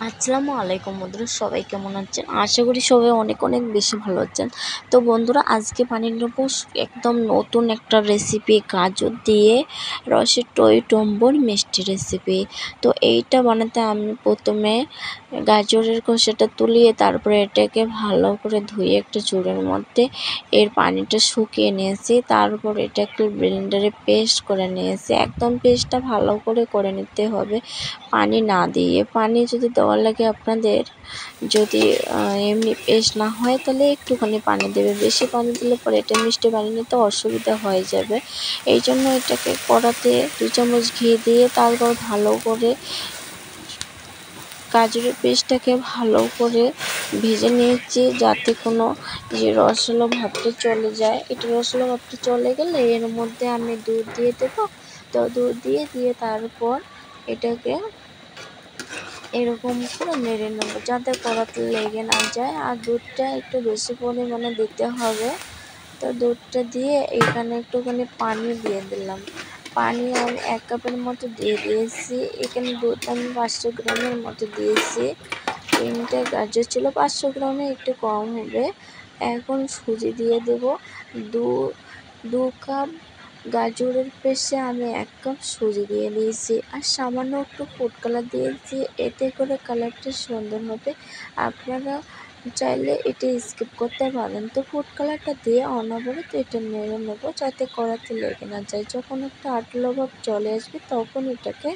আসসালামু আলাইকুম বন্ধুরা, সবাই কেমন আছেন? আশা করি সবাই অনেক অনেক বেশি ভালো আছেন। তো বন্ধুরা, আজকে বানিয়ে নেবো একদম নতুন একটা রেসিপি, গাজর দিয়ে রসের টই মিষ্টি রেসিপি। তো এইটা বানাতে আমি প্রথমে গাজরের খোসাটা তুলিয়ে তারপরে এটাকে ভালো করে ধুয়ে একটা চুড়ের মধ্যে এর পানিটা শুকিয়ে নিয়েছি। তারপর এটাকে ব্লেন্ডারে পেস্ট করে নিয়েছি। একদম পেস্টটা ভালো করে নিতে হবে, পানি না দিয়ে। পানি যদি দেওয়া লাগে আপনাদের, যদি এমনি পেস্ট না হয় তাহলে একটুখানি পানি দেবে। বেশি পানি দিলে পরে এটা মিষ্টি বানিয়ে নিতে অসুবিধা হয়ে যাবে। এই জন্য এটাকে কড়াতে 2 চামচ ঘি দিয়ে তারপর ভালো করে গাজরের পেস্টটাকে ভালো করে ভেজে নিয়েছি, যাতে কোনো যে রসালো ভাবটা চলে যায়। এটা রসালো ভাবটা চলে গেলে এর মধ্যে আমি দুধ দিয়ে দেবো। তো দুধ দিয়ে তারপর এটাকে এরকম করে নেড়ে নেব, যাতে কড়াতে লেগে না যায়। আর দুধটা একটু বেশি পরিমাণে দিতে হবে। তো দুধটা দিয়ে এখানে একটুখানি পানি দিয়ে দিলাম। পানি আমি 1 কাপের মতো দিয়ে দিয়েছি। এখানে দুধ আমি 500 গ্রামের মতো দিয়েছি। 3টে গাজর ছিল, 500 গ্রামে একটু কম হবে। এখন সুজি দিয়ে দেব। দু কাপ গাজরের পেস্টে আমি 1 কাপ সুজি দিয়ে দিয়েছি, আর সামান্য একটু ফুড কালার দিয়েছি, এতে করে কালারটা সুন্দর হবে। আপনারা চাইলে এটা স্কিপ করতে পারেন। তো ফুড কালারটা দিয়ে অনবরত এটা নেড়ে নেব, যাতে কড়াতে লেগে না যায়। যখন একটা আঠালো ভাব চলে আসবে তখন এটাকে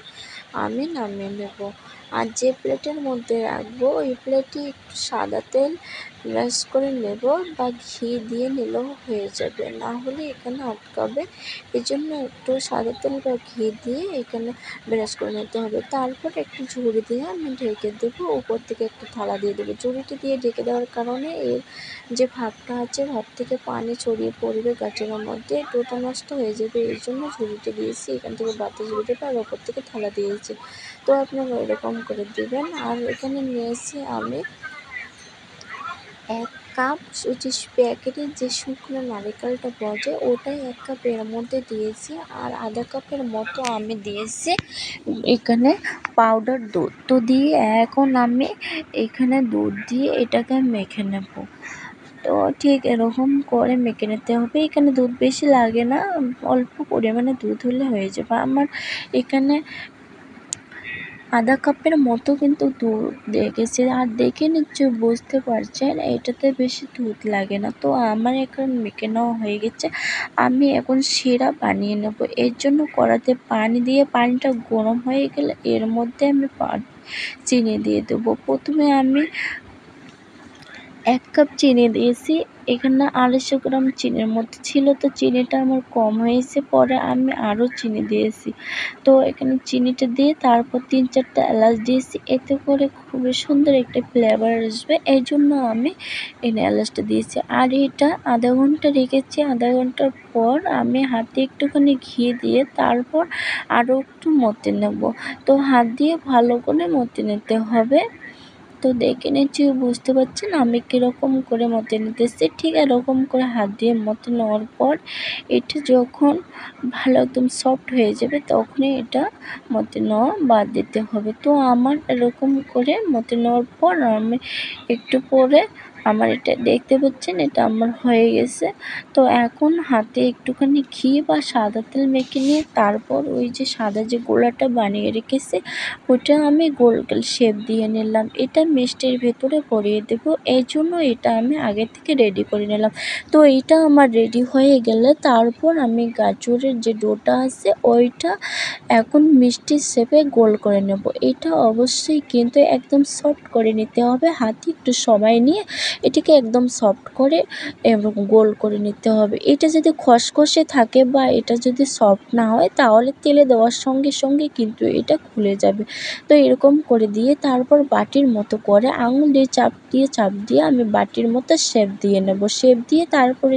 আমি নামিয়ে নেব। আর যে প্লেটের মধ্যে রাখবো ওই প্লেটে একটু সাদা তেল ব্রাশ করে নেব, বা ঘি দিয়ে নিলেও হয়ে যাবে, না হলে এখানে আটকাবে। এই জন্য একটু সাদা তেল বা ঘি দিয়ে এখানে ব্রাশ করে নিতে হবে। তারপর একটু ঝুড়ি দিয়ে আমি ঢেকে দেবো, উপর থেকে একটা থালা দিয়ে দেবো। ঝুড়িটি দিয়ে ঢেকে দেওয়ার কারণে এর যে ভাবটা আছে, ভাব থেকে পানি ছড়িয়ে পড়বে গাজরের মধ্যে, ডোটা নষ্ট হয়ে যাবে। এই জন্য ঝুড়িটা দিয়েছি, এখান থেকে বাতাস বেরোবে, আর ওপর থেকে থালা দিয়েছি। তো আপনারা এরকম করে দেবেন। আর এখানে নিয়েছি আমি 1 কাপ যে প্যাকেটের যে শুকনো নারিকেলটা পাওয়া যায়, ওটাই 1 কাপ এর মধ্যে দিয়েছি। আর আধা কাপের মতো আমি দিয়েছি এখানে পাউডার দুধ। তো দিয়ে এখন আমি এখানে দুধ দিয়ে এটাকে মেখে নেব। তো ঠিক এরকম করে মেখে নিতে হবে। এখানে দুধ বেশি লাগে না, অল্প পরিমাণে দুধ হলে হয়ে যাবে। আমার এখানে আধা কাপের মতো কিন্তু দুধ লেগেছে। আর দেখে নিশ্চয়ই বুঝতে পারছেন এটাতে বেশি দুধ লাগে না। তো আমার এখন মেখে নেওয়া হয়ে গেছে। আমি এখন শিরা বানিয়ে নেব। এর জন্য কড়াতে পানি দিয়ে পানিটা গরম হয়ে গেলে এর মধ্যে আমি চিনি দিয়ে দেবো। প্রথমে আমি 1 কাপ চিনি দিয়েছি। এখানে 250 গ্রাম চিনির মতো ছিল, তো চিনিটা আমার কম হয়েছে, পরে আমি আরও চিনি দিয়েছি। তো এখানে চিনিটা দিয়ে তারপর 3-4টা এলাচ দিয়েছি, এতে করে খুবই সুন্দর একটা ফ্লেভার আসবে। এই জন্য আমি এই এলাচটা দিয়েছি। আর এটা আধা ঘন্টা রেখেছি। আধা ঘন্টার পর আমি হাতে একটুখানি ঘি দিয়ে তারপর আরও একটু মথে নেব। তো হাত দিয়ে ভালো করে মথে নিতে হবে। তো দেখে নিশ্চয়ই বুঝতে পারছেন আমি কীরকম করে মথে নিতেছি। ঠিক এরকম করে হাত দিয়ে মথে নেওয়ার পর এটা যখন ভালো একদম সফট হয়ে যাবে তখনই এটা মথে নেওয়া বাদ দিতে হবে। তো আমার এরকম করে মথে নেওয়ার পর আমি একটু পরে আমার এটা দেখতে পাচ্ছেন এটা আমার হয়ে গেছে। তো এখন হাতে একটুখানি ঘি বা সাদা তেল মেখে নিয়ে তারপর ওই যে সাদা যে গোলাটা বানিয়ে রেখেছি ওটা আমি গোল গোল শেপ দিয়ে নিলাম। এটা মিষ্টির ভেতরে ভরিয়ে দেবো, এই জন্য এটা আমি আগে থেকে রেডি করে নিলাম। তো এইটা আমার রেডি হয়ে গেলে তারপর আমি গাজরের যে ডোটা আছে ওইটা এখন মিষ্টির শেপে গোল করে নেব। এটা অবশ্যই কিন্তু একদম সফট করে নিতে হবে। হাতে একটু সময় নিয়ে এটাকে একদম সফট করে এরকম গোল করে নিতে হবে। এটা যদি খসখসে থাকে বা এটা যদি সফট না হয় তাহলে তেলে দেওয়ার সঙ্গে সঙ্গে কিন্তু এটা খুলে যাবে। তো এরকম করে দিয়ে তারপর বাটির মতো করে আঙুল দিয়ে চাপ দিয়ে আমি বাটির মতো শেপ দিয়ে নেব। শেপ দিয়ে তারপরে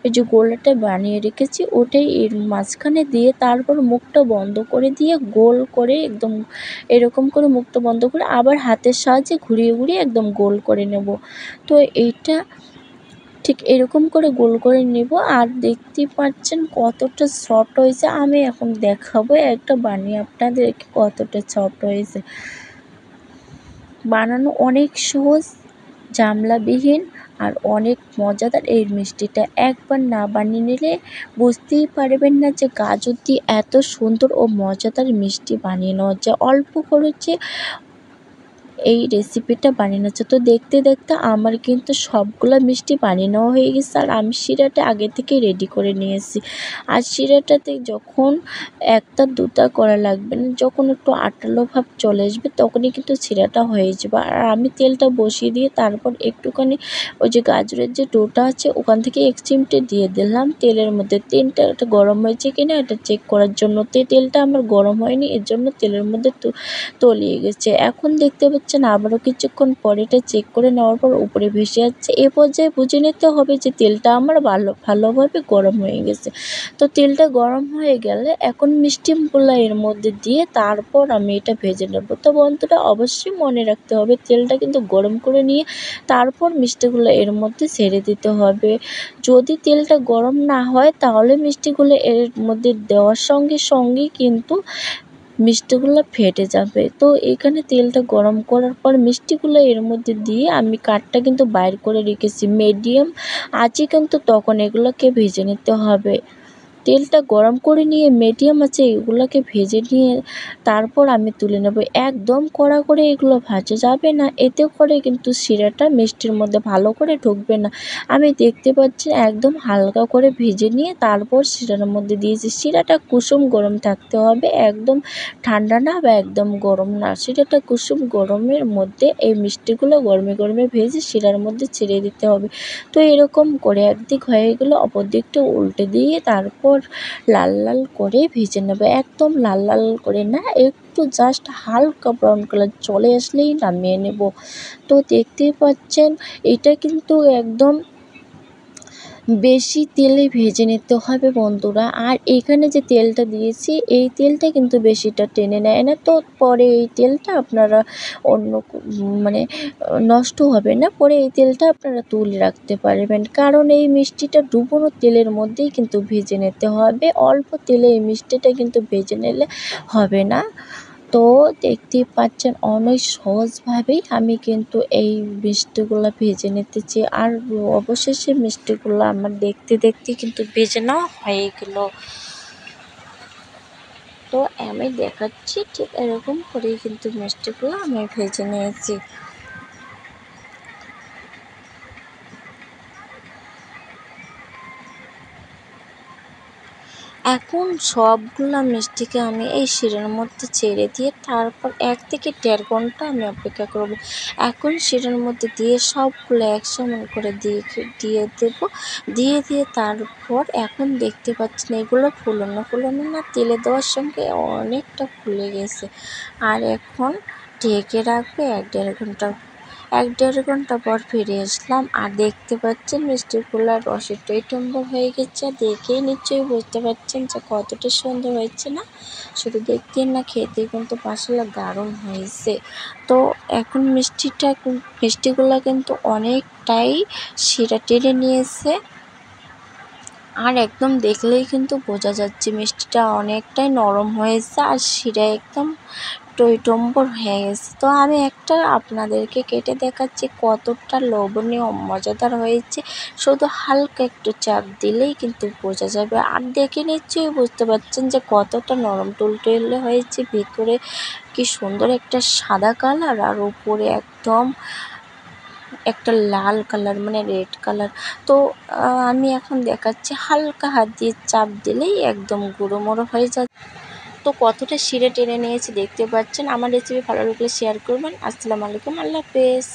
এই যে গোলাটা বানিয়ে রেখেছি ওটাই এর মাঝখানে দিয়ে তারপর মুখটা বন্ধ করে দিয়ে গোল করে একদম এরকম করে মুখটা বন্ধ করে আবার হাতের সাহায্যে ঘুরিয়ে একদম গোল করে নেব। তো এইটা ঠিক এরকম করে গোল করে নেব। আর দেখতেই পাচ্ছেন কতটা সফট হয়েছে। আমি এখন দেখাবো একটা বানিয়ে আপনাদেরকে কতটা সফট হয়েছে। বানানো অনেক সহজ, ঝামেলাবিহীন আর অনেক মজাদার। এই মিষ্টিটা একবার না বানিয়ে নিলে বুঝতেই পারবেন না যে গাজর দিয়ে এত সুন্দর ও মজাদার মিষ্টি বানিয়ে নেওয়া যায় অল্প খরচে। এই রেসিপিটা বানিয়ে নেওয়া যায়। তো দেখতে দেখতে আমার কিন্তু সবগুলো মিষ্টি বানিয়ে নেওয়া হয়ে গেছে, আর আমি শিরাটা আগে থেকে রেডি করে নিয়েছি। আর শিরাটাতে যখন একটা দুটা করা লাগবে না, যখন একটু আঠালো ভাব চলে আসবে তখনই কিন্তু শিরাটা হয়ে যাবে। আর আমি তেলটা বসিয়ে দিয়ে তারপর একটুখানি ওই যে গাজরের যে ডোটা আছে ওখান থেকে এক চিমটে দিয়ে দিলাম তেলের মধ্যে। তেলটা এটা গরম হয়েছে কিনা এটা চেক করার জন্য। তেলটা আমার গরম হয়নি, এর জন্য তেলের মধ্যে তলিয়ে গেছে। এখন দেখতে পাচ্ছেন আবারও কিছুক্ষণ পরে এটা চেক করে নেওয়ার পর উপরে ভেসে যাচ্ছে। এ পর্যায়ে বুঝে নিতে হবে যে তেলটা আমার ভালোভাবে গরম হয়ে গেছে। তো তেলটা গরম হয়ে গেলে এখন মিষ্টিগুলো এর মধ্যে দিয়ে তারপর আমি এটা ভেজে নেব। তো বন্ধুরা অবশ্যই মনে রাখতে হবে তেলটা কিন্তু গরম করে নিয়ে তারপর মিষ্টিগুলো এর মধ্যে ছেড়ে দিতে হবে। যদি তেলটা গরম না হয় তাহলে মিষ্টিগুলো এর মধ্যে দেওয়ার সঙ্গে সঙ্গেই কিন্তু মিষ্টিগুলো ফেটে যাবে। তো এখানে তেলটা গরম করার পর মিষ্টিগুলো এর মধ্যে দিয়ে আমি কাঠটা কিন্তু বাইর করে রেখেছি। মিডিয়াম আঁচে কিন্তু তখন এগুলোকে ভেজে নিতে হবে। তেলটা গরম করে নিয়ে মিডিয়াম আঁচে এগুলোকে ভেজে নিয়ে তারপর আমি তুলে নেব। একদম কড়া করে এগুলো ভাজা যাবে না, এতে করে কিন্তু শিরাটা মিষ্টির মধ্যে ভালো করে ঢুকবে না। আমি দেখতে পাচ্ছি একদম হালকা করে ভেজে নিয়ে তারপর শিরার মধ্যে দিয়েছি। শিরাটা কুসুম গরম থাকতে হবে, একদম ঠান্ডা না বা একদম গরম না। শিরাটা কুসুম গরমের মধ্যে এই মিষ্টিগুলো গরমে গরমে ভেজে শিরার মধ্যে ছেড়ে দিতে হবে। তো এরকম করে একদিক হয়ে গেলে অপর দিকটা উল্টে দিয়ে তারপর লাল লাল করে ভেজে নেবে। একদম লাল লাল করে না, একটু জাস্ট হালকা ব্রাউন কালার চলে আসলেই নামিয়ে নেব। তো দেখতেই পাচ্ছেন এটা কিন্তু একদম বেশি তেলে ভেজে নিতে হবে বন্ধুরা। আর এখানে যে তেলটা দিয়েছি এই তেলটা কিন্তু বেশিটা টেনে নেয় না, তো পরে এই তেলটা আপনারা অন্য মানে নষ্ট হবে না, পরে এই তেলটা আপনারা তুলে রাখতে পারবেন। কারণ এই মিষ্টিটা ডুবোনো তেলের মধ্যেই কিন্তু ভেজে নিতে হবে, অল্প তেলে এই মিষ্টিটা কিন্তু ভেজে নিলে হবে না। তো দেখতেই পাচ্ছেন অনেক সহজভাবেই আমি কিন্তু এই মিষ্টিগুলো ভেজে নিতেছি। আর অবশেষে মিষ্টিগুলো আমার দেখতে দেখতে কিন্তু ভেজে নেওয়া হয়ে গেল। তো আমি দেখাচ্ছি ঠিক এরকম করেই কিন্তু মিষ্টিগুলো আমি ভেজে নিয়েছি। এখন সবগুলা মিষ্টিকে আমি এই শিরার মধ্যে ছেড়ে দিয়ে তারপর 1 থেকে 1.5 ঘন্টা আমি অপেক্ষা করব। এখন শিরার মধ্যে দিয়ে সবগুলো একসমান করে দিয়ে দেবো। দিয়ে তারপর এখন দেখতে পাচ্ছেন এগুলো ফুলানো না, তেলে দেওয়ার সঙ্গে অনেকটা ফুলে গেছে। আর এখন ঢেকে রাখবে 1-1.5 ঘন্টা। 1-1.5 ঘন্টা পর ফিরে আসলাম, আর দেখতে পাচ্ছেন মিষ্টিগুলো রসে টইটুম্বর হয়ে গেছে। দেখেই নিশ্চয়ই বুঝতে পারছেন যে কতটা সুন্দর হয়েছে না, শুধু দেখতেই না খেতে কিন্তু মাশাআল্লাহ দারুণ হয়েছে। তো এখন মিষ্টিগুলো কিন্তু অনেকটাই শিরা টেনে নিয়েছে, আর একদম দেখলেই কিন্তু বোঝা যাচ্ছে মিষ্টিটা অনেকটাই নরম হয়েছে আর শিরা একদম টইটম্বর হয়ে গেছে। তো আমি একটা আপনাদেরকে কেটে দেখাচ্ছি কতটা লোভনীয় মজাদার হয়েছে। শুধু হালকা একটু চাপ দিলেই কিন্তু বোঝা যাবে। আর দেখে নিশ্চয়ই বুঝতে পারছেন যে কতটা নরম তুলতুলে হয়েছে। ভিতরে কি সুন্দর একটা সাদা কালার, আর উপরে একদম একটা লাল কালার মানে রেড কালার। তো আমি এখন দেখাচ্ছি হালকা হাত দিয়ে চাপ দিলেই একদম গুঁড়ো হয়ে যায়। তো কতটা শিরা টেনে নিয়েছি দেখতে পাচ্ছেন। আমার রেসিপি ভালো লাগলে শেয়ার করবেন। আসসালামু আলাইকুম, আল্লাহ হাফেজ।